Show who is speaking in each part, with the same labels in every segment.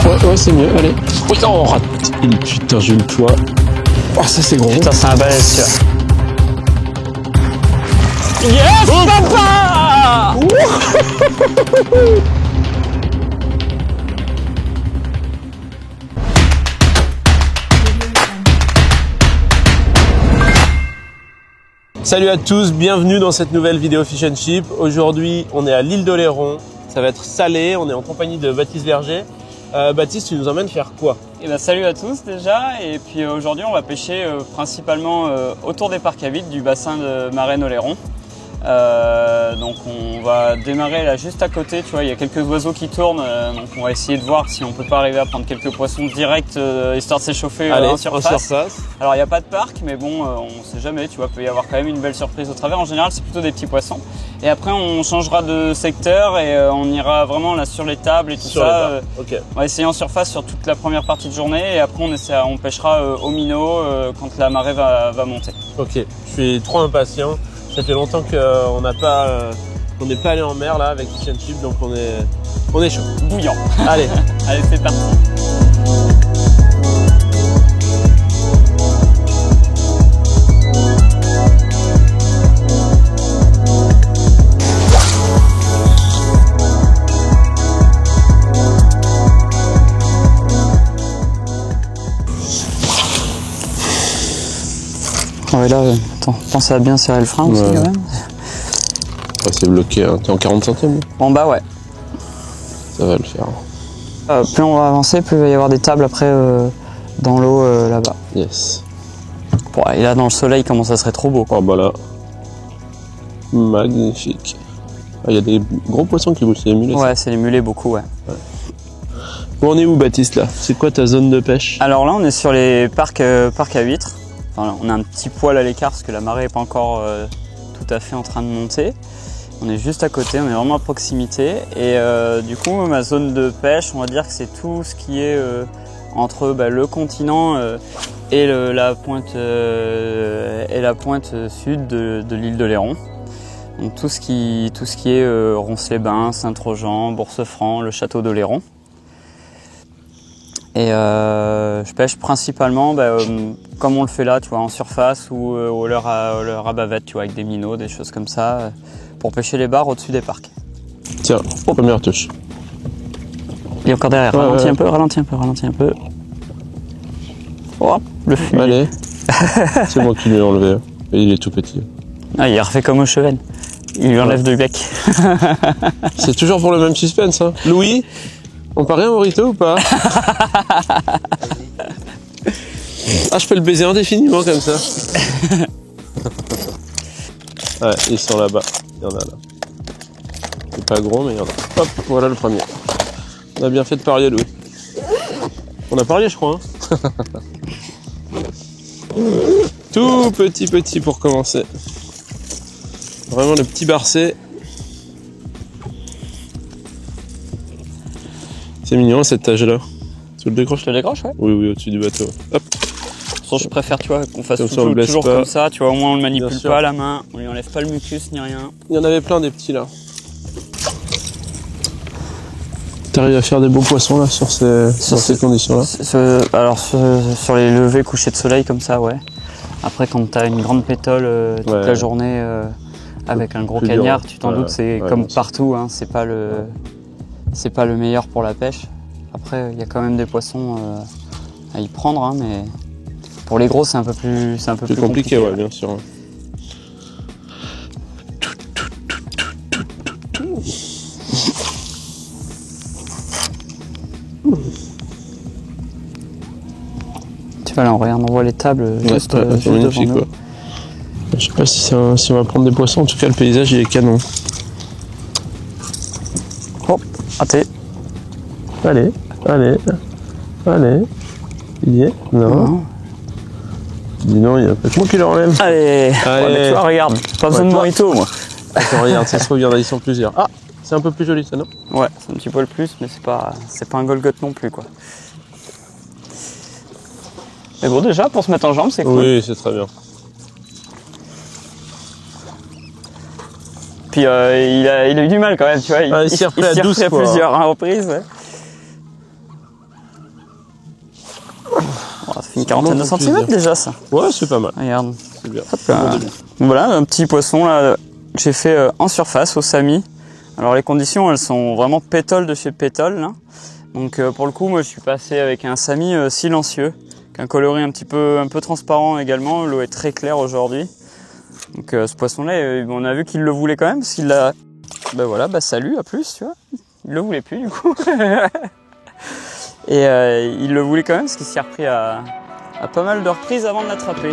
Speaker 1: ça.
Speaker 2: Ouais, c'est mieux, allez. Oui, on rate. Putain, j'ai eu le poids. Oh, ça c'est gros.
Speaker 1: Putain, c'est un balèze celui-là. Yes, papa!
Speaker 2: Salut à tous, bienvenue dans cette nouvelle vidéo Fish and Chip. Aujourd'hui, on est à l'île d'Oléron. Ça va être salé, on est en compagnie de Baptiste Verger. Baptiste, tu nous emmènes faire quoi?
Speaker 1: Eh ben, salut à tous déjà, et puis aujourd'hui on va pêcher principalement autour des parcs à vide du bassin de Marennes-Oléron. Donc on va démarrer là juste à côté, tu vois, il y a quelques oiseaux qui tournent, donc on va essayer de voir si on peut pas arriver à prendre quelques poissons directs histoire de s'échauffer en surface. Alors il n'y a pas de parc, mais bon, on sait jamais, tu vois, peut y avoir quand même une belle surprise au travers. En général c'est plutôt des petits poissons. Et après on changera de secteur et on ira vraiment là sur les tables et tout ça.
Speaker 2: Okay.
Speaker 1: On va essayer en surface sur toute la première partie de journée et après on pêchera au minot quand la marée va monter.
Speaker 2: Ok, je suis trop impatient. Ça fait longtemps qu'on n'est pas allé en mer là avec Fish and Chip, donc on est chaud.
Speaker 1: Bouillant.
Speaker 2: Allez,
Speaker 1: allez, c'est parti. Ouais, là, attends, pense à bien serrer le frein aussi quand même.
Speaker 2: Ouais, c'est bloqué, hein. T'es en 40 centièmes.
Speaker 1: En bas, ouais.
Speaker 2: Ça va le faire.
Speaker 1: Plus on va avancer, plus il va y avoir des tables après dans l'eau là-bas.
Speaker 2: Yes.
Speaker 1: Bon, et là, dans le soleil, comment ça serait trop beau, quoi.
Speaker 2: Oh bah là. Magnifique. Il y a des gros poissons qui bougent, c'est les mulets.
Speaker 1: Ouais, c'est les mulets beaucoup, ouais.
Speaker 2: Bon, on est où, Baptiste, là? C'est quoi ta zone de pêche?
Speaker 1: Alors là, on est sur les parcs à huîtres. Enfin, on a un petit poil à l'écart parce que la marée n'est pas encore tout à fait en train de monter. On est juste à côté, on est vraiment à proximité. Et du coup, ma zone de pêche, on va dire que c'est tout ce qui est entre le continent et la pointe sud de l'île d'Oléron. Donc tout ce qui est Ronces-les-Bains, Saint-Trojan, Bourse-Franc, le château d'Oléron. Et je pêche principalement comme on le fait là, tu vois, en surface ou au leurre à bavette, tu vois, avec des minots, des choses comme ça, pour pêcher les barres au-dessus des parcs.
Speaker 2: Tiens, première touche.
Speaker 1: Il est encore derrière, ralentis un peu. Hop, le fumier.
Speaker 2: Allez, c'est moi qui lui ai enlevé. Et il est tout petit.
Speaker 1: Ah, il a refait comme au cheven. Il lui enlève le bec.
Speaker 2: C'est toujours pour le même suspense, hein. Louis, on parie un morito ou pas? Ah, je peux le baiser indéfiniment comme ça. Ouais, ils sont là-bas. Il y en a là. C'est pas gros, mais il y en a. Hop, voilà le premier. On a bien fait de parier, Louis. On a parié, je crois. Hein. Tout petit pour commencer. Vraiment le petit barcé. C'est mignon cette âge-là. Tu le décroches?
Speaker 1: Je le décroche, ouais.
Speaker 2: Oui, au-dessus du bateau. Hop.
Speaker 1: Je préfère, tu vois, qu'on fasse
Speaker 2: toujours
Speaker 1: pas. Comme ça, tu vois, au moins on le manipule pas à la main, on lui enlève pas le mucus ni rien.
Speaker 2: Il y en avait plein des petits là. T'arrives à faire des beaux poissons là sur ces conditions là?
Speaker 1: Alors sur les levées couchers de soleil comme ça, ouais. Après quand t'as une grande pétole toute la journée avec un gros cagnard, tu t'en doutes, c'est comme partout, hein, c'est pas le meilleur pour la pêche. Après il y a quand même des poissons à y prendre, hein, mais pour les gros c'est un peu plus compliqué.
Speaker 2: Ouais, bien sûr.
Speaker 1: Tu vois là, on voit les tables juste devant nous.
Speaker 2: Quoi. Je sais pas si on va prendre des poissons, en tout cas le paysage il est canon.
Speaker 1: Hop, raté.
Speaker 2: Allez. Il y est? Non. Dis non, il y a pas que moi qui le relève.
Speaker 1: Allez. Ouais, mais tu vois, regarde, pas besoin de morito, moi.
Speaker 2: Attends, regarde, ça se trouve, ils sont plusieurs. Ah, c'est un peu plus joli ça, non?
Speaker 1: Ouais, c'est un petit poil plus, mais c'est pas un Golgoth non plus, quoi. Mais bon, déjà, pour se mettre en jambe, c'est cool.
Speaker 2: Oui, c'est très bien.
Speaker 1: Puis il a eu du mal quand même, tu vois.
Speaker 2: Il s'y est repris à 12 fois.
Speaker 1: Plusieurs reprises. Ouais. fait une quarantaine de centimètres déjà ça.
Speaker 2: Ouais, c'est pas mal.
Speaker 1: Regarde.
Speaker 2: C'est bien.
Speaker 1: Hop là. Voilà, un petit poisson là que j'ai fait en surface au Sami. Alors les conditions, elles sont vraiment pétole de chez pétole là. Donc pour le coup, moi je suis passé avec un Sami silencieux, un coloris un peu transparent également. L'eau est très claire aujourd'hui. Donc ce poisson-là, on a vu qu'il le voulait quand même parce qu'il l'a. Ben voilà, bah salut, à plus, tu vois. Il le voulait plus du coup. Et il le voulait quand même parce qu'il s'y est repris à pas mal de reprises avant de l'attraper.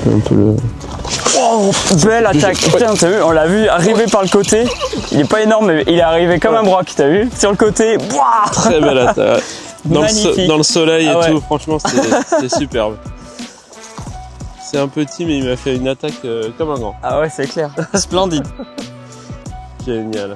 Speaker 2: Un peu le...
Speaker 1: Oh, belle attaque. Putain, t'as vu, on l'a vu arriver par le côté. Il est pas énorme, mais il est arrivé comme un broc, t'as vu? Sur le côté, boah.
Speaker 2: Très belle attaque. Dans le soleil et tout, franchement, c'est superbe. C'est un petit, mais il m'a fait une attaque comme un grand.
Speaker 1: Ah ouais, c'est clair. Splendide.
Speaker 2: Génial.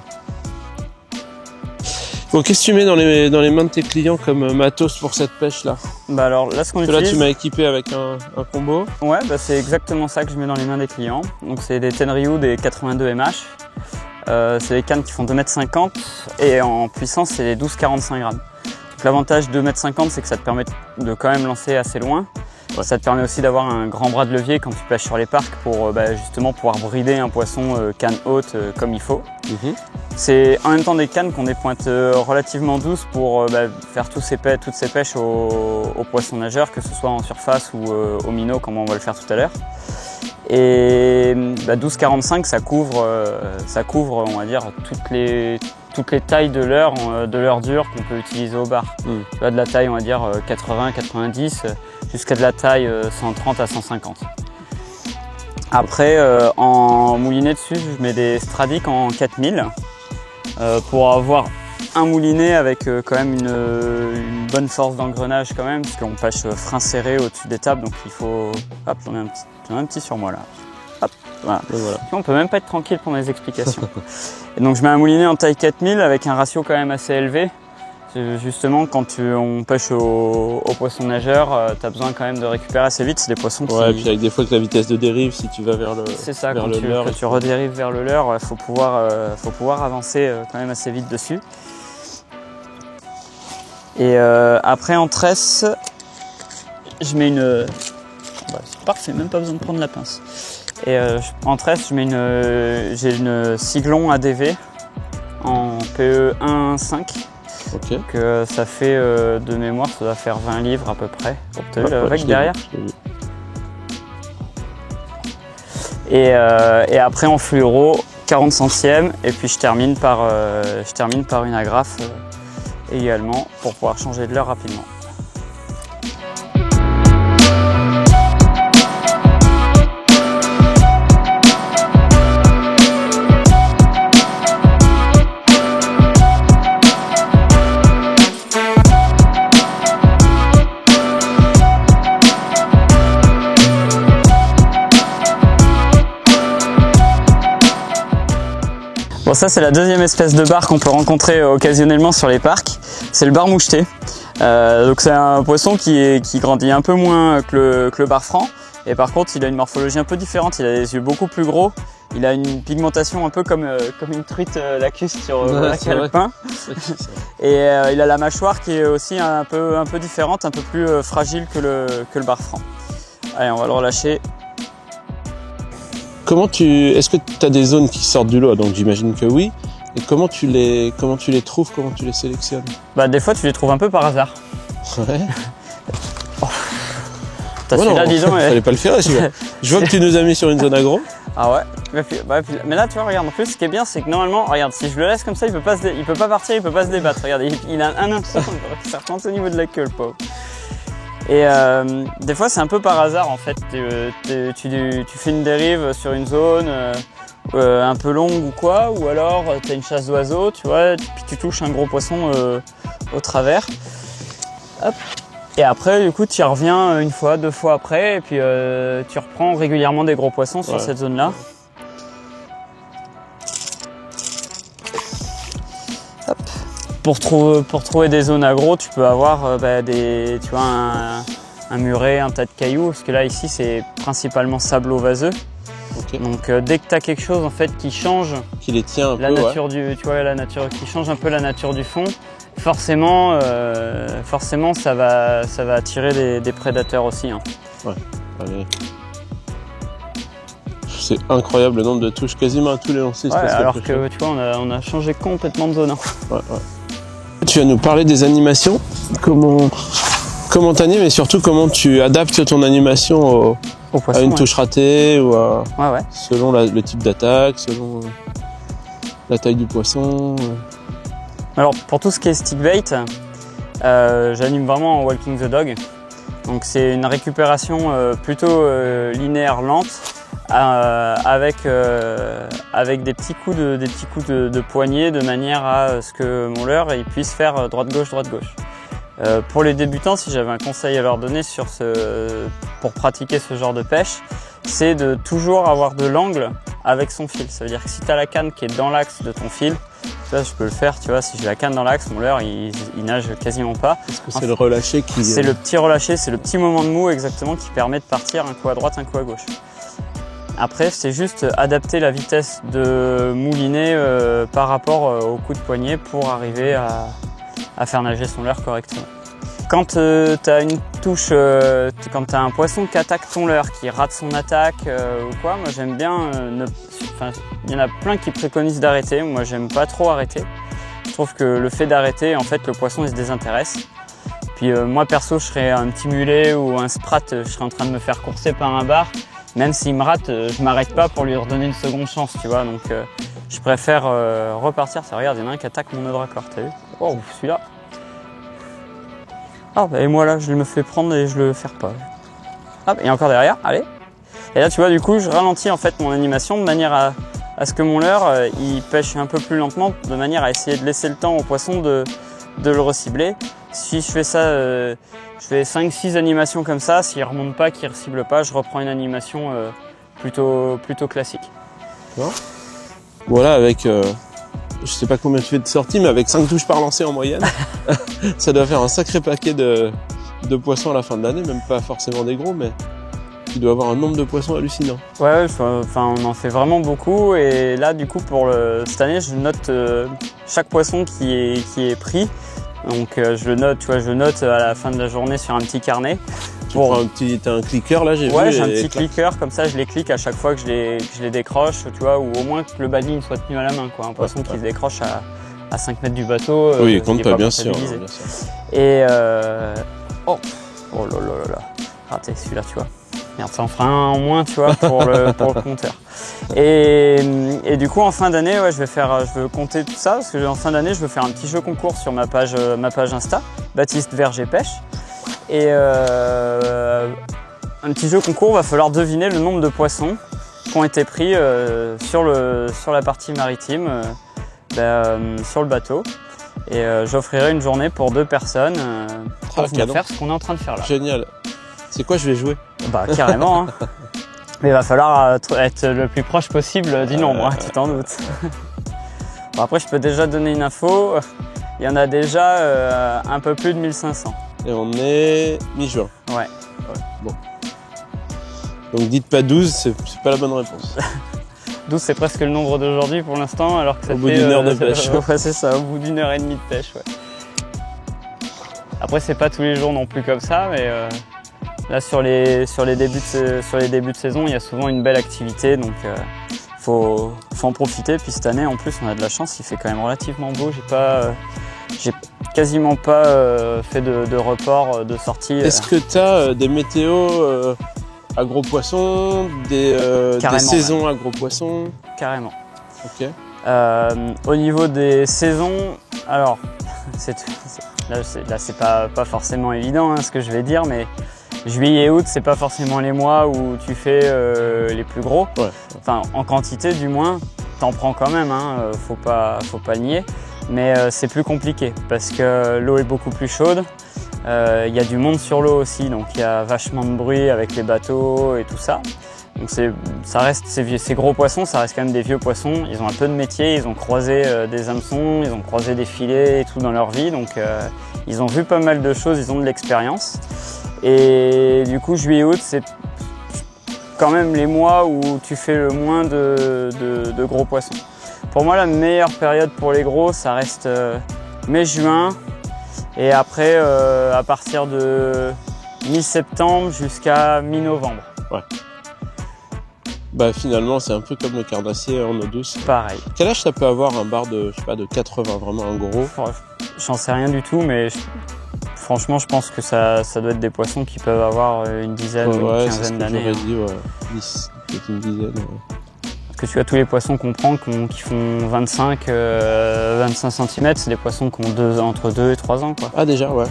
Speaker 2: Bon, qu'est-ce que tu mets dans les mains de tes clients comme matos pour cette pêche là?
Speaker 1: Bah alors là, ce qu'on utilise...
Speaker 2: Là, tu m'as équipé avec un combo.
Speaker 1: Ouais, bah c'est exactement ça que je mets dans les mains des clients. Donc c'est des Tenryu, des 82 mH. C'est des cannes qui font 2,50 m et en puissance c'est des 12,45 grammes. L'avantage de 2,50 m, c'est que ça te permet de quand même lancer assez loin. Ouais. Ça te permet aussi d'avoir un grand bras de levier quand tu pêches sur les parcs pour justement pouvoir brider un poisson canne haute comme il faut. C'est en même temps des cannes qui ont des pointes relativement douces pour faire toutes ces pêches aux poissons nageurs, que ce soit en surface ou au minnow comme on va le faire tout à l'heure. Et 12,45 ça couvre on va dire toutes les tailles de leurre dure qu'on peut utiliser au bar. Tu vois, de la taille on va dire 80, 90 jusqu'à de la taille 130 à 150. Après en moulinet dessus je mets des Stradic en 4000 pour avoir un moulinet avec quand même une bonne force d'engrenage quand même, parce qu'on pêche frein serré au-dessus des tables, donc il faut... Hop, j'en ai un petit sur moi là. Hop, voilà. Voilà. On peut même pas être tranquille pour mes explications. Et donc je mets un moulinet en taille 4000 avec un ratio quand même assez élevé. Justement, quand on pêche au poisson nageur, tu as besoin quand même de récupérer assez vite. C'est des poissons qui...
Speaker 2: Ouais, et puis avec des fois que la vitesse de dérive, si tu vas vers le
Speaker 1: C'est ça, quand tu redérives vers le leurre, il faut pouvoir avancer quand même assez vite dessus. Et après en tresse, je mets une... c'est parfait, même pas besoin de prendre la pince. Et en tresse, j'ai une Siglon ADV en PE 1,5.
Speaker 2: Okay.
Speaker 1: Donc ça fait de mémoire, ça doit faire 20 livres à peu près. Tu as vu le vague derrière? Et après en fluoro, 40 centièmes, et puis je termine par une agrafe également pour pouvoir changer de leurre rapidement. Bon, ça c'est la deuxième espèce de bar qu'on peut rencontrer occasionnellement sur les parcs, c'est le bar moucheté. Donc c'est un poisson qui grandit un peu moins que le bar franc, et par contre il a une morphologie un peu différente, il a les yeux beaucoup plus gros, il a une pigmentation un peu comme une truite lacustre sur lac alpin, et il a la mâchoire qui est aussi un peu différente, un peu plus fragile que le bar franc. Allez, on va le relâcher.
Speaker 2: Est-ce que tu as des zones qui sortent du lot? Donc j'imagine que oui. Et comment tu les trouves, comment tu les sélectionnes?
Speaker 1: Des fois tu les trouves un peu par hasard.
Speaker 2: Ouais.
Speaker 1: Oh. T'as celui-là, disons.
Speaker 2: Fallait pas le faire, celui-là. Je vois que tu nous as mis sur une zone agro.
Speaker 1: Ah ouais. Mais là tu vois, regarde, en plus ce qui est bien c'est que normalement, regarde, si je le laisse comme ça, il peut pas partir, il peut pas se débattre. Regarde, il a un instant, ça retombe au niveau de la queue, le pauvre. Et des fois c'est un peu par hasard en fait, tu fais une dérive sur une zone un peu longue ou quoi, ou alors tu as une chasse d'oiseaux, tu vois, puis tu touches un gros poisson au travers. Hop. Et après, du coup, tu y reviens une fois, 2 fois après, et puis tu reprends régulièrement des gros poissons sur cette zone-là. Pour trouver des zones aggro, tu peux avoir tu vois, un muret, un tas de cailloux, parce que là, ici, c'est principalement sablo-vaseux.
Speaker 2: Okay.
Speaker 1: Donc dès que tu as quelque chose en fait qui change
Speaker 2: qui les tient un
Speaker 1: la
Speaker 2: peu,
Speaker 1: nature du, tu vois, la nature qui change un peu la nature du fond, forcément ça va attirer des prédateurs aussi. Hein.
Speaker 2: Ouais. Allez. C'est incroyable le nombre de touches quasiment à tous les lancers.
Speaker 1: Ouais, alors que tu vois on a changé complètement de zone. Hein.
Speaker 2: Ouais. Tu vas nous parler des animations, comment t'animes et surtout comment tu adaptes ton animation
Speaker 1: poisson,
Speaker 2: à une touche ratée ou selon le type d'attaque, selon la taille du poisson.
Speaker 1: Alors pour tout ce qui est stick bait, j'anime vraiment en walking the dog. Donc c'est une récupération plutôt linéaire lente avec des petits coups de poignet de manière à ce que mon leurre il puisse faire droite-gauche, droite-gauche. Pour les débutants, si j'avais un conseil à leur donner pour pratiquer ce genre de pêche, c'est de toujours avoir de l'angle avec son fil. Ça veut dire que si tu as la canne qui est dans l'axe de ton fil, tu vois, je peux le faire, tu vois, si j'ai la canne dans l'axe, mon leurre il nage quasiment pas.
Speaker 2: Est-ce que c'est le relâché qui...
Speaker 1: C'est le petit relâché, c'est le petit moment de mou exactement qui permet de partir un coup à droite, un coup à gauche. Après, c'est juste adapter la vitesse de moulinet par rapport au coup de poignet pour arriver à faire nager son leurre correctement. Quand tu as une touche, quand tu as un poisson qui attaque ton leurre, qui rate son attaque ou quoi, moi j'aime bien, il y en a plein qui préconisent d'arrêter, moi j'aime pas trop arrêter. Je trouve que le fait d'arrêter, en fait le poisson il se désintéresse. Puis moi perso je serais un petit mulet ou un sprat, je serais en train de me faire courser par un bar. Même s'il me rate, je m'arrête pas pour lui redonner une seconde chance, tu vois. Donc je préfère repartir. Ça, regarde, il y en a un qui attaque mon autre raccord, t'as vu? Oh, celui-là. Ah, bah, et moi là, je me fais prendre et je le fais pas. Ah, et encore derrière, allez. Et là, tu vois, du coup, je ralentis en fait mon animation de manière à ce que mon leurre, il pêche un peu plus lentement, de manière à essayer de laisser le temps au poisson de le recibler. Si je fais ça, je fais 5-6 animations comme ça, s'il ne remonte pas, qu'il ne recible pas, je reprends une animation plutôt classique.
Speaker 2: Voilà, avec, je sais pas combien tu fais de sorties, mais avec 5 touches par lancer en moyenne, ça doit faire un sacré paquet de poissons à la fin de l'année, même pas forcément des gros, mais tu dois avoir un nombre de poissons hallucinant.
Speaker 1: Ouais, on en fait vraiment beaucoup, et là du coup cette année je note chaque poisson qui est pris. Donc je le note, tu vois, je le note à la fin de la journée sur un petit carnet.
Speaker 2: T'as un clicker là, j'ai vu.
Speaker 1: Ouais, j'ai un petit clicker, comme ça je les clique à chaque fois que je les décroche, tu vois, ou au moins que le bading soit tenu à la main, quoi. Un poisson qui se décroche à 5 mètres du bateau.
Speaker 2: Oui, il compte pas, bien sûr.
Speaker 1: Et oh là là là, raté celui-là, tu vois. Merde, ça en fera un en moins, tu vois, pour le compteur. Et du coup, en fin d'année, ouais, je veux compter tout ça, parce que en fin d'année, je veux faire un petit jeu concours sur ma page Insta, Baptiste Verger Pêche. Et un petit jeu concours, va falloir deviner le nombre de poissons qui ont été pris sur la partie maritime, sur le bateau. Et j'offrirai une journée pour 2 personnes pour faire ce qu'on est en train de faire là.
Speaker 2: Génial. C'est quoi je vais jouer?
Speaker 1: Bah carrément, hein. Mais il va falloir être le plus proche possible du nombre, tu t'en doutes. Bon, après, je peux déjà donner une info. Il y en a déjà un peu plus de 1500.
Speaker 2: Et on est mi-juin.
Speaker 1: Ouais.
Speaker 2: Bon. Donc dites pas 12, c'est pas la bonne réponse.
Speaker 1: 12, c'est presque le nombre d'aujourd'hui pour l'instant, alors que ça
Speaker 2: au bout d'une heure de pêche.
Speaker 1: Ouais, c'est ça, au bout d'une heure et demie de pêche, ouais. Après, c'est pas tous les jours non plus comme ça, mais là, sur les débuts de saison, il y a souvent une belle activité, donc faut en profiter. Puis cette année, en plus, on a de la chance, il fait quand même relativement beau. J'ai quasiment pas fait de report de sortie.
Speaker 2: Est-ce que tu as des météos à gros poissons, des saisons à gros poissons?
Speaker 1: Carrément.
Speaker 2: Ok.
Speaker 1: Au niveau des saisons, alors là c'est pas forcément évident hein, ce que je vais dire, mais juillet et août c'est pas forcément les mois où tu fais les plus gros.
Speaker 2: Ouais.
Speaker 1: Enfin en quantité du moins, t'en prends quand même, hein, faut pas nier. Mais c'est plus compliqué parce que l'eau est beaucoup plus chaude. Il y a du monde sur l'eau aussi, donc il y a vachement de bruit avec les bateaux et tout ça. Donc ça reste ces gros poissons, ça reste quand même des vieux poissons. Ils ont un peu de métier, ils ont croisé des hameçons, ils ont croisé des filets et tout dans leur vie, donc ils ont vu pas mal de choses, ils ont de l'expérience. Et du coup, juillet-août, c'est quand même les mois où tu fais le moins de gros poissons. Pour moi, la meilleure période pour les gros, ça reste mai-juin. Et après, à partir de mi-septembre jusqu'à mi-novembre.
Speaker 2: Ouais. Bah finalement, c'est un peu comme le carnassier en eau douce.
Speaker 1: Pareil.
Speaker 2: Quel âge ça peut avoir un bar de, je sais pas, de 80, vraiment un gros?
Speaker 1: J'en sais rien du tout, mais franchement, je pense que ça doit être des poissons qui peuvent avoir une dizaine ou une quinzaine d'années.
Speaker 2: J'aurais dit, ouais. 10, peut-être une dizaine. Ouais.
Speaker 1: Parce que tu as tous les poissons qu'on prend qui font 25 cm, c'est des poissons qui ont entre 2 et 3 ans, quoi.
Speaker 2: Ah déjà, ouais.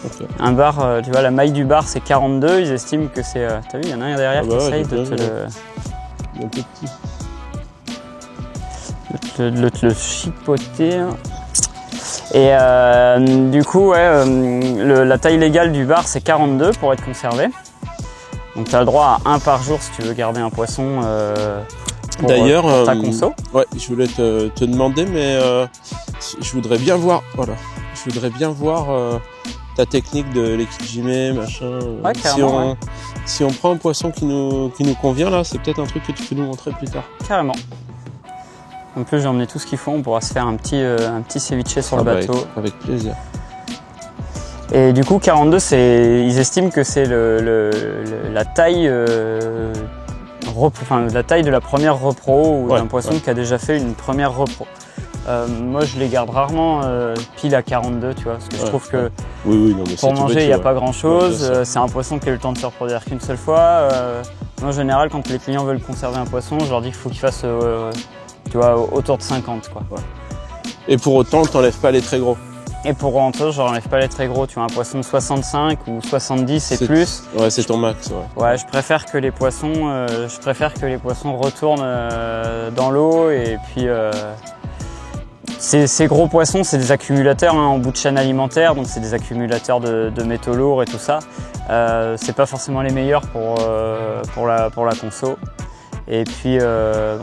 Speaker 2: Okay.
Speaker 1: Un bar, tu vois, la maille du bar c'est 42, ils estiment que c'est... T'as vu, il y en a un derrière qui essaye de te
Speaker 2: un peu petit.
Speaker 1: de te le chipoter. Et du coup, ouais, la taille légale du bar c'est 42 pour être conservé. Donc tu as le droit à un par jour si tu veux garder un poisson pour ta conso.
Speaker 2: Ouais, je voulais te demander, mais je voudrais bien voir... Voilà. Je voudrais bien voir... ta technique de l'équilibre, machin.
Speaker 1: Ouais, carrément,
Speaker 2: si on prend un poisson qui nous convient là, c'est peut-être un truc que tu peux nous montrer plus tard.
Speaker 1: Carrément. En plus, j'ai emmené tout ce qu'il faut, on pourra se faire un petit ceviche sur le bateau.
Speaker 2: Avec plaisir.
Speaker 1: Et du coup, 42, ils estiment que c'est la taille, la taille de la première repro ou d'un poisson qui a déjà fait une première repro. Moi, je les garde rarement pile à 42, tu vois, parce que je trouve que pour manger, il n'y a pas grand-chose. C'est un poisson qui a eu le temps de se reproduire qu'une seule fois. Moi, en général, quand les clients veulent conserver un poisson, je leur dis qu'il faut qu'il fasse, tu vois, autour de 50, quoi. Ouais.
Speaker 2: Et pour autant, t'enlèves pas les très gros.
Speaker 1: Et pour autant, je n'enlève pas les très gros. Tu vois, un poisson de 65 ou 70 et plus.
Speaker 2: Ouais, c'est ton max. Ouais.
Speaker 1: Ouais, je préfère que les poissons retournent dans l'eau et puis. Ces gros poissons, c'est des accumulateurs en bout de chaîne alimentaire, donc c'est des accumulateurs de métaux lourds et tout ça. C'est pas forcément les meilleurs pour la conso. Et puis,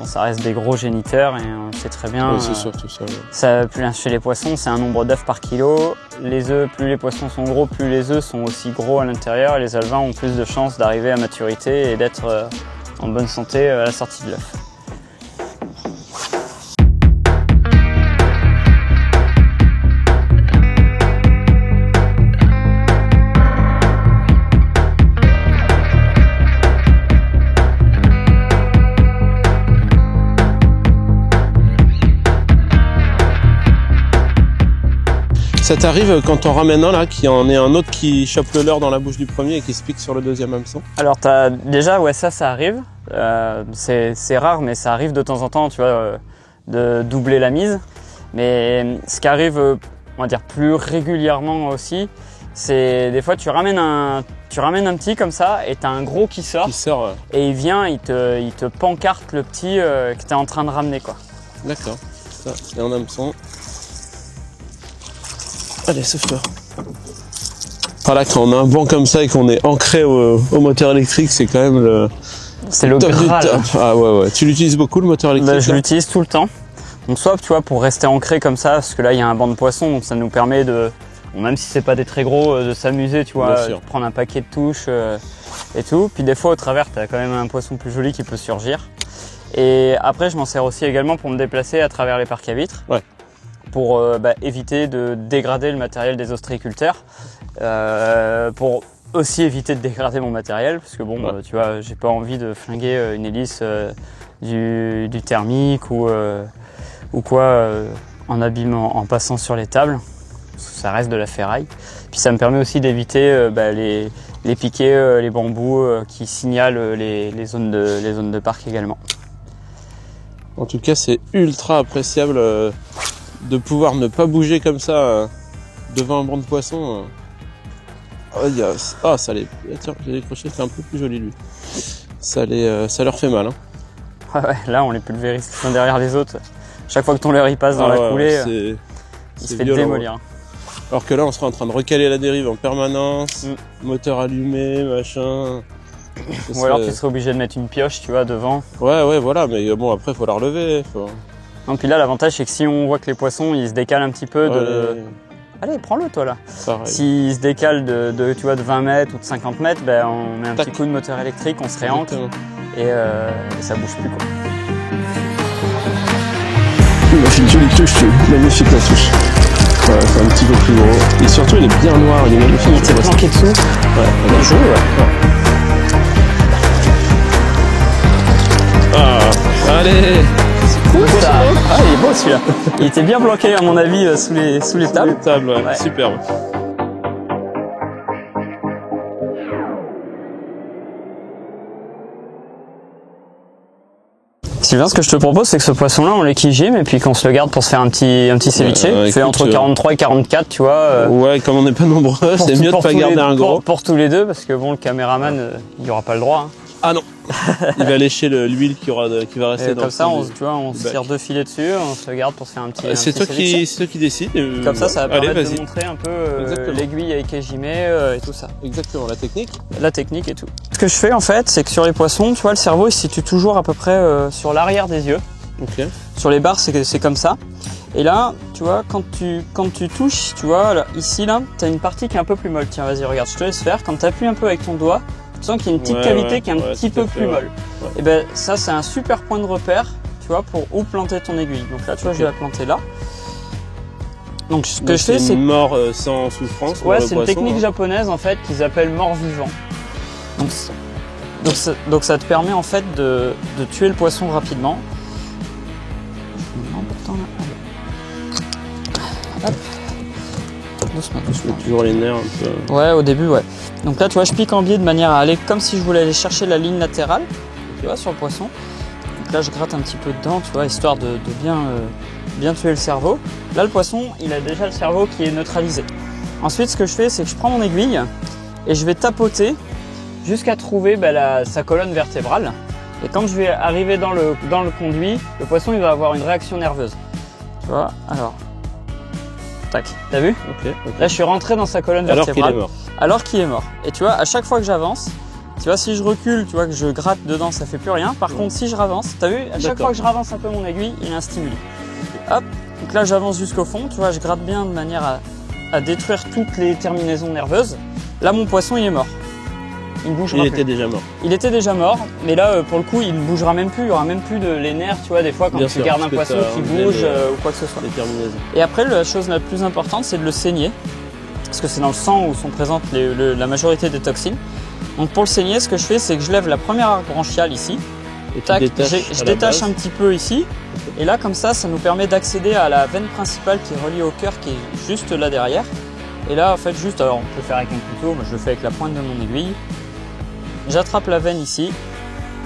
Speaker 1: ça reste des gros géniteurs et on sait très bien.
Speaker 2: Ouais, c'est sûr, tout ça. Ouais.
Speaker 1: Chez les poissons, c'est un nombre d'œufs par kilo. Les œufs, plus les poissons sont gros, plus les œufs sont aussi gros à l'intérieur. Et les alevins ont plus de chances d'arriver à maturité et d'être en bonne santé à la sortie de l'œuf.
Speaker 2: Ça t'arrive quand on ramène un là, qu'il y en ait un autre qui chope le leurre dans la bouche du premier et qui se pique sur le deuxième hameçon? Alors
Speaker 1: déjà, ouais, ça arrive. C'est rare, mais ça arrive de temps en temps, tu vois, de doubler la mise. Mais ce qui arrive, on va dire plus régulièrement aussi, c'est des fois tu ramènes un petit comme ça et t'as un gros qui sort.
Speaker 2: Ouais.
Speaker 1: Et il vient, il te pancarte le petit que t'es en train de ramener, quoi.
Speaker 2: D'accord. Ça, c'est un hameçon. Allez, souffle. Voilà, quand on a un banc comme ça et qu'on est ancré au moteur électrique, c'est quand même le...
Speaker 1: C'est le Graal.
Speaker 2: Ah ouais. Tu l'utilises beaucoup, le moteur électrique?
Speaker 1: Je l'utilise tout le temps. Donc soit, tu vois, pour rester ancré comme ça, parce que là, il y a un banc de poissons, donc ça nous permet de, même si c'est pas des très gros, de s'amuser, tu vois, de prendre un paquet de touches et tout. Puis des fois, au travers, tu as quand même un poisson plus joli qui peut surgir. Et après, je m'en sers aussi également pour me déplacer à travers les parcs à vitres. Ouais. Pour éviter de dégrader le matériel des ostréiculteurs, pour aussi éviter de dégrader mon matériel, parce que bon, tu vois, j'ai pas envie de flinguer une hélice du thermique ou quoi en abîmant, en passant sur les tables, parce que ça reste de la ferraille. Puis ça me permet aussi d'éviter les piquets, les bambous qui signalent les zones de parc également.
Speaker 2: En tout cas, c'est ultra appréciable de pouvoir ne pas bouger comme ça devant un banc de poissons. Ça les... Tiens, j'ai décroché, c'est un peu plus joli lui. Ça leur fait mal. Hein.
Speaker 1: Ouais, là on les pulvérise l'un derrière les autres. Chaque fois que ton leurre il passe dans la coulée, il se fait démolir.
Speaker 2: Alors que là, on serait en train de recaler la dérive en permanence, moteur allumé, machin.
Speaker 1: Ou alors tu serais obligé de mettre une pioche, tu vois, devant.
Speaker 2: Ouais, voilà, mais bon, après, faut la relever.
Speaker 1: Non, puis là, l'avantage, c'est que si on voit que les poissons, ils se décalent un petit peu Allez, prends-le, toi, là.
Speaker 2: Pareil.
Speaker 1: S'ils se décalent tu vois, de 20 mètres ou de 50 mètres, ben, on met un petit coup de moteur électrique, on se réancre et ça bouge plus, quoi.
Speaker 2: Il m'a fait une jolie touche, magnifique la touche. Ouais, c'est un petit peu plus gros. Et surtout, il est bien noir, il est magnifique.
Speaker 1: Il était planqué dessous.
Speaker 2: Ouais,
Speaker 1: bien joué, ouais.
Speaker 2: Ah, allez!
Speaker 1: C'est cool, ça! Ah, il est beau, celui-là. Il était bien planqué, à mon avis, sous les tables.
Speaker 2: Sous les tables, ouais. Superbe.
Speaker 1: Sylvain, ce que je te propose, c'est que ce poisson-là, on l'équigime et puis qu'on se le garde pour se faire un petit ceviche. Il fait entre 43 et 44, tu vois.
Speaker 2: Ouais, comme on n'est pas nombreux, c'est mieux de pas garder un gros.
Speaker 1: Pour tous les deux, parce que bon, le caméraman, il n'y aura pas le droit. Hein.
Speaker 2: Ah non. Il va lécher l'huile qui va rester dans
Speaker 1: comme ça, on se tire 2 filets dessus, on se le garde pour se faire un petit
Speaker 2: C'est toi qui décides.
Speaker 1: Comme ça va permettre de montrer un peu l'aiguille à équigimer et tout ça.
Speaker 2: Exactement, la technique.
Speaker 1: La technique et tout. Ce que je fais en fait, c'est que sur les poissons, tu vois, le cerveau il se situe toujours à peu près sur l'arrière des yeux.
Speaker 2: Ok.
Speaker 1: Sur les barres, c'est comme ça. Et là, tu vois, quand tu touches, tu vois, là, ici, là, tu as une partie qui est un peu plus molle. Tiens, vas-y, regarde, je te laisse faire. Quand tu appuies un peu avec ton doigt, tu sens qu'il y a une petite cavité qui est un petit peu plus molle. Ouais. Et ben ça, c'est un super point de repère, tu vois, pour où planter ton aiguille. Donc là, tu vois, je vais la planter là. Donc ce que je fais, c'est
Speaker 2: une mort sans souffrance.
Speaker 1: Ouais, c'est une technique japonaise en fait qu'ils appellent mort vivant. Donc ça te permet en fait de tuer le poisson rapidement. Hop. Doucement.
Speaker 2: Toujours les nerfs un peu.
Speaker 1: Ouais, au début, ouais. Donc là, tu vois, je pique en biais de manière à aller comme si je voulais aller chercher la ligne latérale, tu vois, sur le poisson. Donc là, je gratte un petit peu dedans, tu vois, histoire de bien tuer le cerveau. Là, le poisson, il a déjà le cerveau qui est neutralisé. Ensuite, ce que je fais, c'est que je prends mon aiguille et je vais tapoter jusqu'à trouver sa colonne vertébrale. Et quand je vais arriver dans le conduit, le poisson, il va avoir une réaction nerveuse. Tu vois, alors... Tac, t'as vu?
Speaker 2: Okay.
Speaker 1: Là, je suis rentré dans sa colonne vertébrale.
Speaker 2: Alors qu'il est mort.
Speaker 1: Et tu vois, à chaque fois que j'avance, tu vois, si je recule, tu vois, que je gratte dedans, ça fait plus rien. Par contre, si je ravance, t'as vu, à chaque fois que je ravance un peu mon aiguille, il y a un stimuli. Hop, donc là, j'avance jusqu'au fond, tu vois, je gratte bien de manière à détruire toutes les terminaisons nerveuses. Là, mon poisson, il est mort. Il ne bougera plus.
Speaker 2: Il était déjà mort.
Speaker 1: Il était déjà mort, mais là, pour le coup, il ne bougera même plus. Il n'y aura même plus les nerfs, tu vois, des fois, quand tu gardes un poisson qui bouge ou quoi que ce soit. Et après, la chose la plus importante, c'est de le saigner. Parce que c'est dans le sang où sont présentes la majorité des toxines. Donc pour le saigner, ce que je fais, c'est que je lève la première arc branchiale ici.
Speaker 2: Et tac, je
Speaker 1: détache un petit peu ici. Et là, comme ça nous permet d'accéder à la veine principale qui est reliée au cœur, qui est juste là derrière. Et là, en fait, alors on peut le faire avec un couteau, moi je le fais avec la pointe de mon aiguille. J'attrape la veine ici,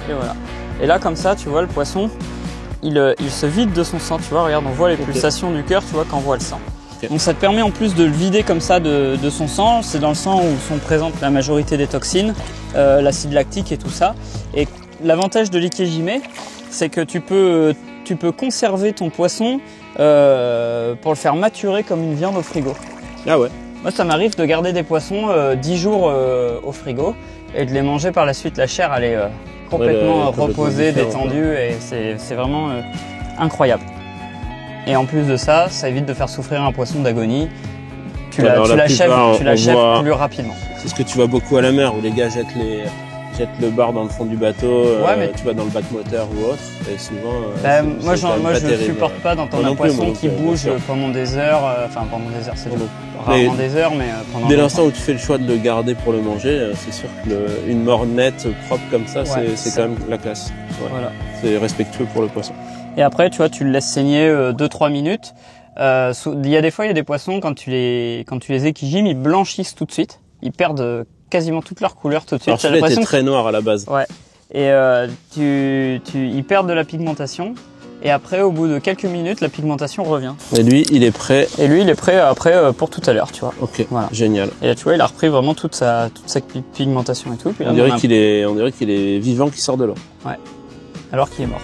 Speaker 1: et voilà. Et là, comme ça, tu vois, le poisson, il se vide de son sang, tu vois, regarde, on voit les pulsations du cœur, tu vois, quand on voit le sang. Donc ça te permet en plus de le vider comme ça de son sang, c'est dans le sang où sont présentes la majorité des toxines, l'acide lactique et tout ça. Et l'avantage de l'ikéjime, c'est que tu peux conserver ton poisson pour le faire maturer comme une viande au frigo.
Speaker 2: Ah ouais.
Speaker 1: Moi, ça m'arrive de garder des poissons 10 jours au frigo et de les manger par la suite. La chair, elle est complètement reposée, détendue et c'est vraiment incroyable. Et en plus de ça, ça évite de faire souffrir un poisson d'agonie. Tu l'achèves plus rapidement.
Speaker 2: C'est ce que tu vois beaucoup à la mer où les gars jettent le bar dans le fond du bateau, tu vas dans le bac moteur ou autre, et souvent...
Speaker 1: moi je ne supporte pas d'entendre un poisson qui bouge pendant des heures, pendant des heures, c'est rarement des heures, mais pendant...
Speaker 2: Dès l'instant où tu fais le choix de le garder pour le manger, c'est sûr qu'une mort nette, propre comme ça, c'est quand même la classe. Ouais. Voilà. C'est respectueux pour le poisson.
Speaker 1: Et après, tu vois, tu le laisses saigner 2-3 minutes. Il y a des fois, il y a des poissons, quand tu les équigimes, ils blanchissent tout de suite. Ils perdent quasiment toute leur couleur tout de suite.
Speaker 2: Alors celui-là était très noir à la base.
Speaker 1: Ouais. Et ils perdent de la pigmentation. Et après, au bout de quelques minutes, la pigmentation revient.
Speaker 2: Et lui, il est prêt.
Speaker 1: Et lui, il est prêt après pour tout à l'heure, tu vois.
Speaker 2: Ok. Voilà. Génial.
Speaker 1: Et là, tu vois, il a repris vraiment toute sa pigmentation et tout. Puis là,
Speaker 2: on dirait qu'il est vivant qui sort de l'eau.
Speaker 1: Ouais. Alors qu'il est mort.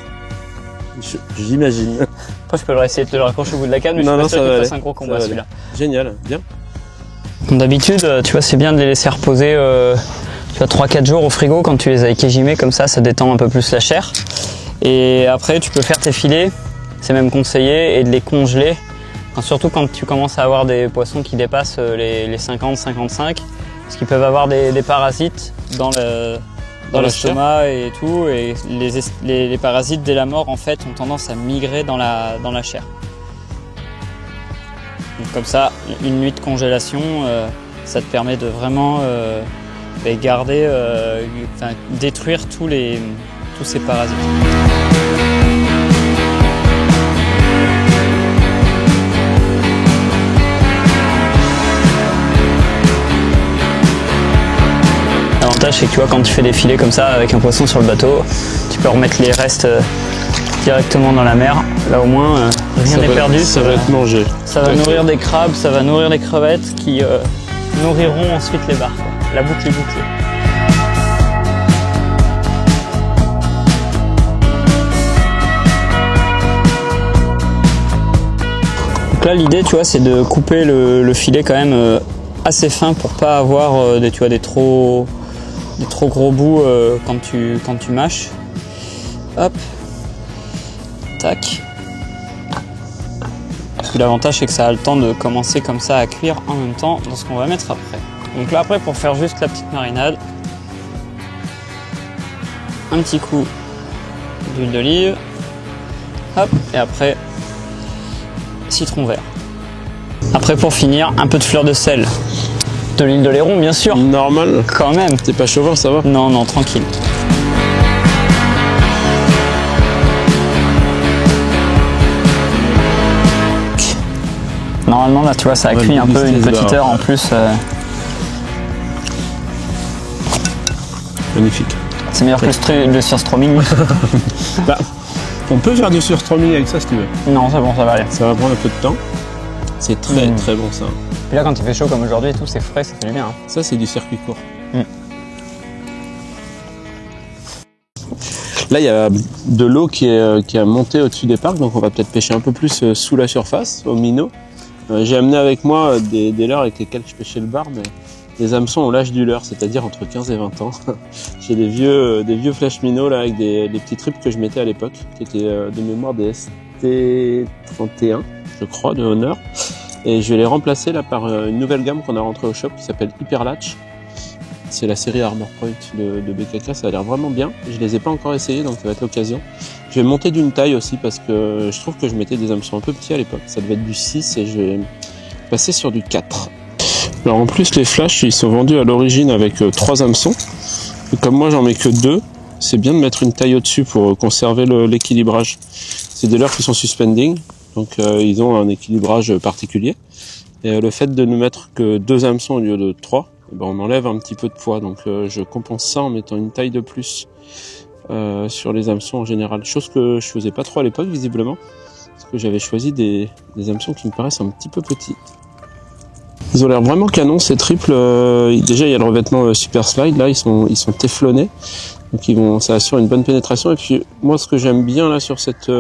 Speaker 2: J'imagine.
Speaker 1: Après, je peux essayer de te le raccrocher au bout de la canne, mais je suis pas sûr qu'il fasse un gros combat celui-là.
Speaker 2: Génial, bien.
Speaker 1: D'habitude, tu vois, c'est bien de les laisser reposer 3-4 jours au frigo quand tu les as équégimés, comme ça détend un peu plus la chair. Et après, tu peux faire tes filets, c'est même conseillé, et de les congeler. Enfin, surtout quand tu commences à avoir des poissons qui dépassent les 50-55, parce qu'ils peuvent avoir des parasites dans l'estomac et tout, et les parasites dès la mort en fait ont tendance à migrer dans la chair. Donc, comme ça, une nuit de congélation, ça te permet de vraiment garder, détruire tous ces parasites. L'avantage c'est que tu vois, quand tu fais des filets comme ça avec un poisson sur le bateau, tu peux remettre les restes directement dans la mer. Là au moins rien n'est perdu.
Speaker 2: Ça va être mangé.
Speaker 1: Ça va nourrir des crabes, ça va nourrir des crevettes qui nourriront ensuite les bars. La boucle est bouclée. Donc là l'idée tu vois c'est de couper le filet quand même assez fin pour pas avoir des trop gros bouts quand tu mâches. Hop, tac. Puis l'avantage c'est que ça a le temps de commencer comme ça à cuire en même temps dans ce qu'on va mettre après. Donc là après pour faire juste la petite marinade, un petit coup d'huile d'olive, hop, et après citron vert. Après pour finir, un peu de fleur de sel. De l'huile d'oléron bien sûr.
Speaker 2: Normal.
Speaker 1: Quand même.
Speaker 2: T'es pas chauvin, ça va?
Speaker 1: Non, non, tranquille. Normalement là tu vois ça a cuit un peu une petite heure en plus.
Speaker 2: Magnifique.
Speaker 1: C'est meilleur que le surströmming.
Speaker 2: Bah, on peut faire du surströmming avec ça si tu veux.
Speaker 1: Non c'est bon, ça va aller.
Speaker 2: Ça va prendre un peu de temps. C'est très très bon ça.
Speaker 1: Puis là quand il fait chaud comme aujourd'hui et tout, c'est frais, ça fait du bien. Hein.
Speaker 2: Ça c'est du circuit court. Là il y a de l'eau qui a monté au-dessus des parcs, donc on va peut-être pêcher un peu plus sous la surface, au minnow. J'ai amené avec moi des leurres avec lesquels je pêchais le bar, mais les hameçons au l'âge du leurre, c'est-à-dire entre 15 et 20 ans. J'ai des vieux flash minnows là avec des petits trips que je mettais à l'époque, qui étaient de mémoire des ST31, je crois, de Honor. Et je vais les remplacer là par une nouvelle gamme qu'on a rentrée au shop qui s'appelle Hyper Latch. C'est la série Armor Point de BKK, ça a l'air vraiment bien. Je les ai pas encore essayés, donc ça va être l'occasion. Je vais monter d'une taille aussi parce que je trouve que je mettais des hameçons un peu petits à l'époque. Ça devait être du 6 et je vais passer sur du 4. Alors en plus les flashs ils sont vendus à l'origine avec 3 hameçons. Et comme moi j'en mets que 2, c'est bien de mettre une taille au-dessus pour conserver l'équilibrage. C'est des leurres qui sont suspending, donc ils ont un équilibrage particulier. Et le fait de ne mettre que 2 hameçons au lieu de 3, ben on enlève un petit peu de poids. Donc je compense ça en mettant une taille de plus sur les hameçons en général. Chose que je faisais pas trop à l'époque visiblement, parce que j'avais choisi des hameçons qui me paraissent un petit peu petits. Ils ont l'air vraiment canons ces triples. Déjà il y a le revêtement Super Slide, là ils sont téflonnés, donc ça assure une bonne pénétration. Et puis moi ce que j'aime bien là sur cette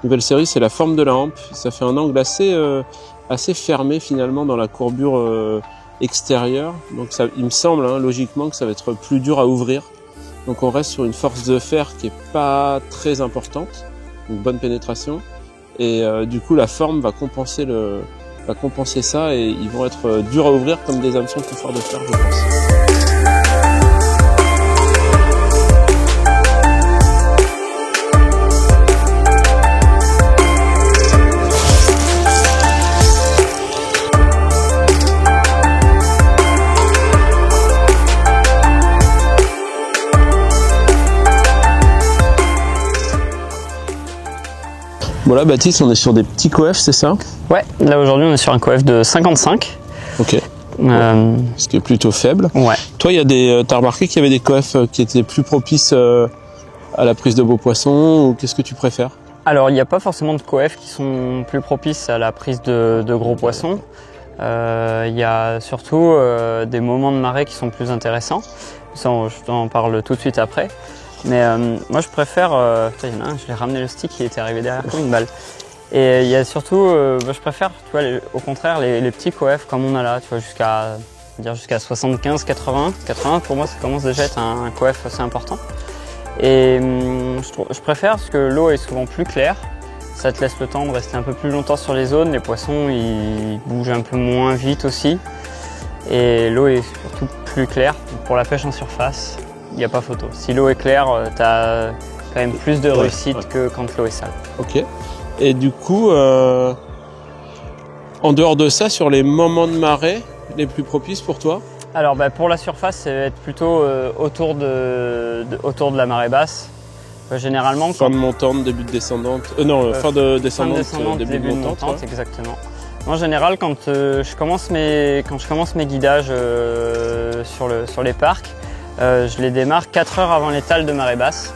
Speaker 2: nouvelle série, c'est la forme de la hampe. Ça fait un angle assez fermé finalement dans la courbure extérieure. Donc ça, il me semble logiquement que ça va être plus dur à ouvrir. Donc on reste sur une force de fer qui est pas très importante, une bonne pénétration. Et du coup la forme va compenser ça et ils vont être durs à ouvrir comme des hameçons plus forts de fer, je pense. Bon là Baptiste, on est sur des petits coefs, c'est ça?
Speaker 1: Ouais, là aujourd'hui on est sur un coef de 55.
Speaker 2: Ok. Ce qui est plutôt faible.
Speaker 1: Ouais.
Speaker 2: Toi, t'as remarqué qu'il y avait des coefs qui étaient plus propices à la prise de beaux poissons, ou qu'est-ce que tu préfères?
Speaker 1: Alors il n'y a pas forcément de coefs qui sont plus propices à la prise de gros poissons. Il y a surtout des moments de marée qui sont plus intéressants. Ça, je t'en parle tout de suite après. Mais moi je préfère, il y en a un, je l'ai ramené le stick, il était arrivé derrière comme une balle. Et il y a surtout, je préfère, tu vois, au contraire, les petits coef comme on a là, tu vois, jusqu'à 75, 80. 80 pour moi, ça commence déjà à être un coef assez important. Et je préfère parce que l'eau est souvent plus claire. Ça te laisse le temps de rester un peu plus longtemps sur les zones. Les poissons, ils bougent un peu moins vite aussi. Et l'eau est surtout plus claire. Donc pour la pêche en surface, il n'y a pas photo. Si l'eau est claire, tu as quand même plus de réussite que quand l'eau est sale.
Speaker 2: Ok. Et du coup, en dehors de ça, sur les moments de marée les plus propices pour toi?
Speaker 1: Alors pour la surface, ça va être plutôt autour de la marée basse. Généralement,
Speaker 2: fin de montante, début de descendante. Fin de descendante, début de montante,
Speaker 1: exactement. En général, quand je commence mes guidages sur les parcs, je les démarre 4 heures avant l'étale de marée basse.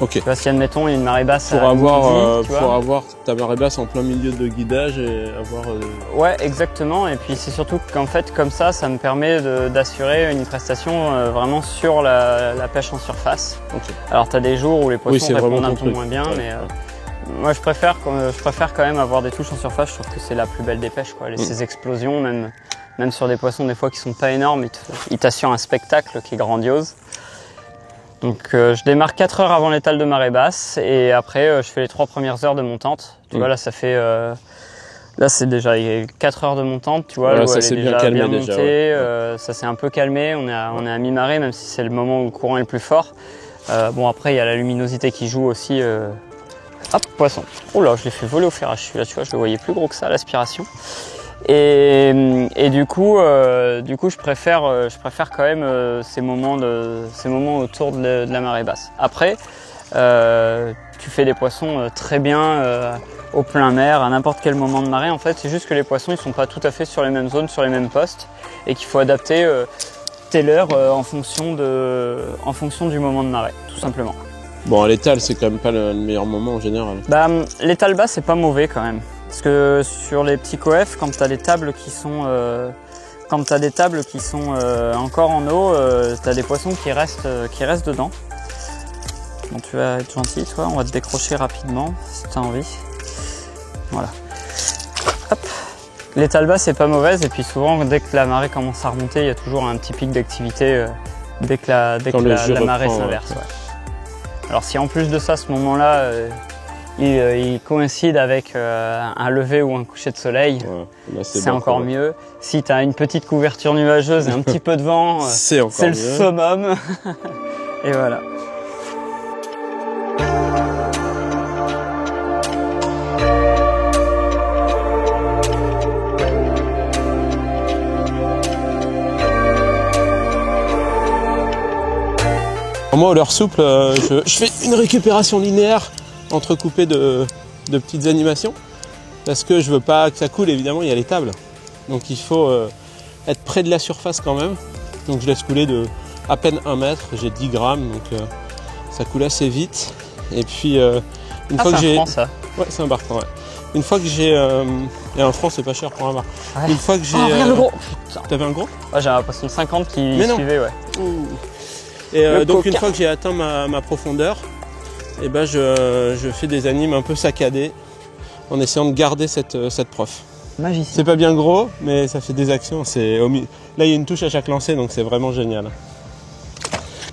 Speaker 2: Ok.
Speaker 1: Tu vois, si admettons il y a une marée basse
Speaker 2: pour avoir ta marée basse en plein milieu de guidage et avoir.
Speaker 1: Ouais, exactement. Et puis c'est surtout qu'en fait, comme ça me permet d'assurer une prestation vraiment sur la pêche en surface.
Speaker 2: Okay.
Speaker 1: Alors tu as des jours où les poissons répondent un peu moins bien, mais moi je préfère quand même avoir des touches en surface. Je trouve que c'est la plus belle des pêches, quoi. Ces explosions, même sur des poissons des fois qui sont pas énormes, ils t'assurent un spectacle qui est grandiose. Donc je démarre 4 heures avant l'étale de marée basse et après je fais les 3 premières heures de montante. Tu vois, là ça fait là c'est déjà 4 heures de montante, tu vois, l'eau elle est déjà bien montée, ça s'est un peu calmé, on est à mi-marée même si c'est le moment où le courant est le plus fort. Bon après il y a la luminosité qui joue aussi. Hop, poisson. Oh là, je l'ai fait voler au fer à celui-là, tu vois, je le voyais plus gros que ça à l'aspiration. Et du coup, je préfère quand même ces moments autour de la marée basse. Après, tu fais des poissons très bien au plein mer, à n'importe quel moment de marée. En fait, c'est juste que les poissons, ils sont pas tout à fait sur les mêmes zones, sur les mêmes postes, et qu'il faut adapter tes leurres en fonction du moment de marée, tout simplement.
Speaker 2: Bon, à l'étale, c'est quand même pas le meilleur moment en général.
Speaker 1: L'étale basse, c'est pas mauvais quand même. Parce que sur les petits coefs, quand tu as des tables qui sont, encore en eau, tu as des poissons qui restent dedans. Bon, tu vas être gentil, toi, on va te décrocher rapidement si tu as envie. Voilà. Hop. L'étale basse, c'est pas mauvaise, et puis souvent, dès que la marée commence à remonter, il y a toujours un petit pic d'activité dès que la marée s'inverse. Ouais. Alors si en plus de ça, à ce moment-là, il coïncide avec un lever ou un coucher de soleil, c'est encore mieux. Si tu as une petite couverture nuageuse et un petit peu de vent, c'est le summum. Et voilà.
Speaker 2: Moi, au leurre souple, je fais une récupération linéaire entrecoupée de petites animations parce que je veux pas que ça coule. Évidemment, il y a les tables, donc il faut être près de la surface quand même. Donc je laisse couler de à peine 1 mètre. J'ai 10 grammes, donc ça coule assez vite. Et puis une fois que j'ai,
Speaker 1: ça.
Speaker 2: Ouais, c'est un bar. Ouais. Une fois que j'ai, et un franc, c'est pas cher pour un bar.
Speaker 1: Ouais.
Speaker 2: Une fois que j'ai,
Speaker 1: regarde le gros.
Speaker 2: T'avais un gros?
Speaker 1: Ouais, j'ai un poisson 50 qui suivait, ouais.
Speaker 2: Ouh. Et donc une fois que j'ai atteint ma profondeur, et ben je fais des animes un peu saccadés en essayant de garder cette prof.
Speaker 1: Magicien.
Speaker 2: C'est pas bien gros, mais ça fait des actions. Là, il y a une touche à chaque lancer, donc c'est vraiment génial.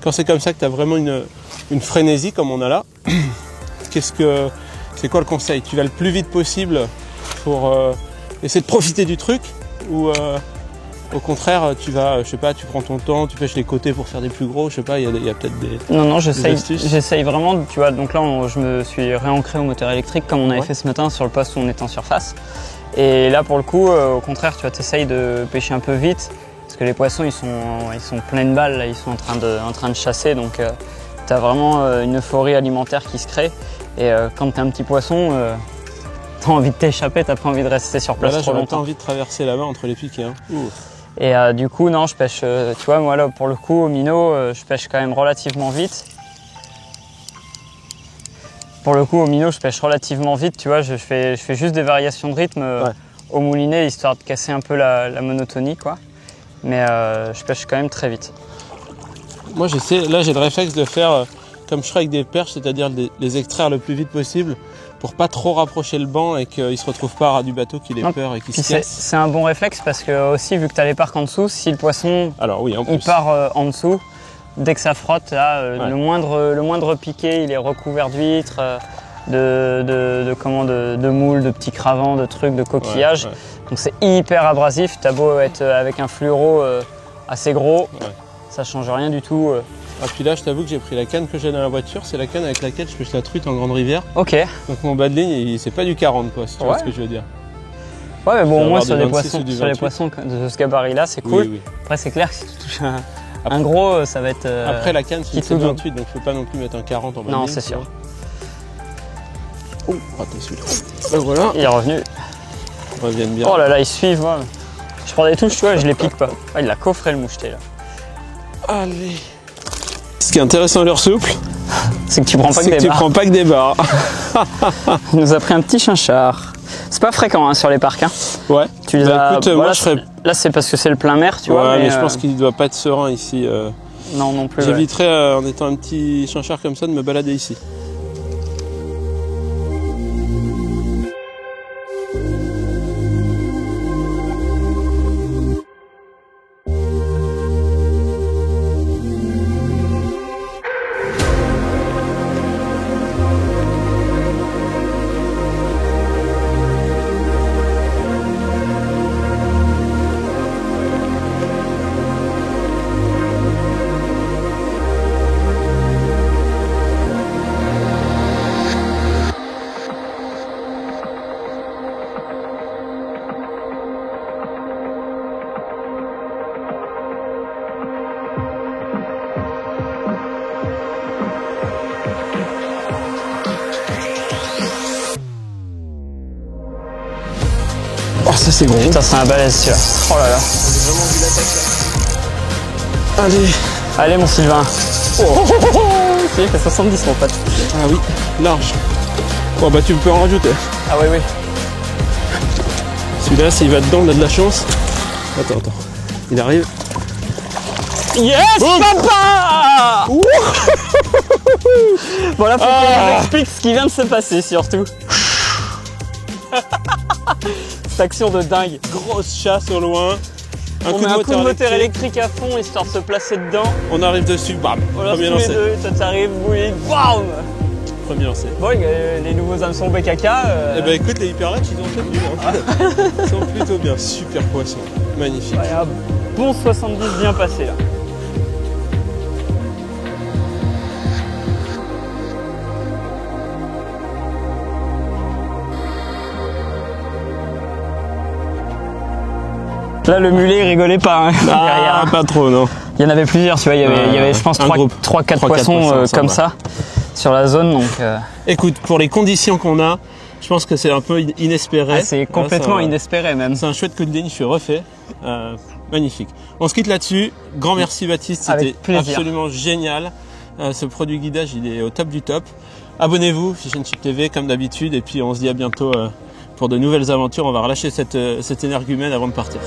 Speaker 2: Quand c'est comme ça que tu as vraiment une frénésie comme on a là, c'est quoi le conseil? Tu vas le plus vite possible pour essayer de profiter du truc, ou au contraire, tu vas, je sais pas, tu prends ton temps, tu pêches les côtés pour faire des plus gros, je sais pas, il y a peut-être des.
Speaker 1: Non, j'essaye vraiment, tu vois, donc là je me suis réancré au moteur électrique comme on avait fait ce matin sur le poste où on était en surface. Et là pour le coup, au contraire, tu vois, t'essayes de pêcher un peu vite, parce que les poissons ils sont pleins de balles, là, ils sont en train de chasser, donc tu as vraiment une euphorie alimentaire qui se crée. Et quand tu es un petit poisson, t'as envie de t'échapper, t'as pas envie de rester sur place trop longtemps.
Speaker 2: J'ai envie de traverser là-bas entre les piquets. Hein.
Speaker 1: Et du coup, non, je pêche, tu vois, moi là, pour le coup, au minot, je pêche quand même relativement vite. Pour le coup, au minot, je pêche relativement vite, tu vois, je fais juste des variations de rythme au moulinet, histoire de casser un peu la monotonie, quoi. Mais je pêche quand même très vite.
Speaker 2: Moi, là, j'ai le réflexe de faire comme je ferais avec des perches, c'est-à-dire de les extraire le plus vite possible pour pas trop rapprocher le banc et qu'il se retrouve pas à ras du bateau, qu'il ait peur et qu'il se casse.
Speaker 1: C'est un bon réflexe parce que aussi vu que tu as les parcs en dessous, si le poisson
Speaker 2: Alors oui, en plus.
Speaker 1: il part en dessous, dès que ça frotte, là, le moindre piqué, il est recouvert d'huîtres, de moules, de petits cravants, de trucs, de coquillages.
Speaker 2: Ouais.
Speaker 1: Donc c'est hyper abrasif. T'as beau être avec un fluoro assez gros, ça change rien du tout.
Speaker 2: Ah, puis là, je t'avoue que j'ai pris la canne que j'ai dans la voiture, c'est la canne avec laquelle je pêche la truite en grande rivière.
Speaker 1: Ok.
Speaker 2: Donc mon bas de ligne, c'est pas du 40 quoi, si tu vois ce que je veux dire.
Speaker 1: Ouais, mais bon, au moins sur
Speaker 2: des
Speaker 1: les
Speaker 2: 26
Speaker 1: poissons,
Speaker 2: ou du
Speaker 1: sur les
Speaker 2: 28.
Speaker 1: poissons de ce gabarit-là, c'est cool.
Speaker 2: Oui.
Speaker 1: Après, c'est clair que si tu touches un gros, ça va être.
Speaker 2: Après la canne, c'est
Speaker 1: qui
Speaker 2: une 28, donc je peux pas non plus mettre un 40 en bas de ligne.
Speaker 1: Non, c'est sûr.
Speaker 2: Oh, raté celui-là. Ben voilà,
Speaker 1: Il est revenu.
Speaker 2: ils reviennent bien.
Speaker 1: Oh là là, ils suivent. Ouais. Je prends des touches, tu vois, je les pique pas. Ah, il a coffré le moucheté là.
Speaker 2: Allez. Ce qui est intéressant à leur souple,
Speaker 1: C'est que tu prends pas que
Speaker 2: c'est que
Speaker 1: des
Speaker 2: tu
Speaker 1: barres.
Speaker 2: prends pas que des barres.
Speaker 1: Il nous a pris un petit chinchard. C'est pas fréquent hein, sur les parcs. Hein.
Speaker 2: Ouais.
Speaker 1: Tu les
Speaker 2: Bah,
Speaker 1: as.
Speaker 2: écoute,
Speaker 1: voilà,
Speaker 2: moi je serais.
Speaker 1: Là, c'est parce que c'est le plein mer, tu vois.
Speaker 2: Ouais, mais je pense qu'il doit pas être serein ici.
Speaker 1: Non plus. Ouais.
Speaker 2: J'éviterais, en étant un petit chinchard comme ça, de me balader ici. Oh, ça c'est gros.
Speaker 1: Putain, c'est un balèze celui-là. Oh là là.
Speaker 2: Allez.
Speaker 1: Allez, mon Sylvain. Il fait 70 mon pote.
Speaker 2: Ah oui, large. Bon bah tu peux en rajouter.
Speaker 1: Ah oui.
Speaker 2: Celui-là, s'il va dedans, on a de la chance. Attends. Il arrive.
Speaker 1: Yes, papa. Bon là, faut que je vous explique ce qui vient de se passer surtout. Cette action de dingue.
Speaker 2: Grosse chasse au loin.
Speaker 1: On met un coup de moteur électrique à fond histoire de se placer dedans.
Speaker 2: On arrive dessus, bam.
Speaker 1: Voilà,
Speaker 2: Premier
Speaker 1: tous les
Speaker 2: lancé.
Speaker 1: deux, toi t'arrives, bouillie, bam.
Speaker 2: Premier lancé.
Speaker 1: Bon, les nouveaux hameçons BKK.
Speaker 2: Eh ben écoute, les hyperlatch, ils ont fait du bien. Ils sont plutôt bien. Super poisson. Magnifique.
Speaker 1: Ouais, un bon 70 bien passé là. Là, le mulet, il rigolait pas. Hein, derrière.
Speaker 2: Pas trop, non.
Speaker 1: Il y en avait plusieurs, tu vois. Il y avait je pense, 3-4 poissons comme ça sur la zone. Donc,
Speaker 2: Écoute, pour les conditions qu'on a, je pense que c'est un peu inespéré.
Speaker 1: c'est complètement inespéré même.
Speaker 2: C'est un chouette coup de ligne, je suis refait. Magnifique. On se quitte là-dessus. Grand merci Baptiste, c'était
Speaker 1: Avec plaisir.
Speaker 2: absolument génial. Ce produit guidage, il est au top du top. Abonnez-vous, Fish and Chip TV, comme d'habitude. Et puis on se dit à bientôt pour de nouvelles aventures. On va relâcher cet énergumène avant de partir.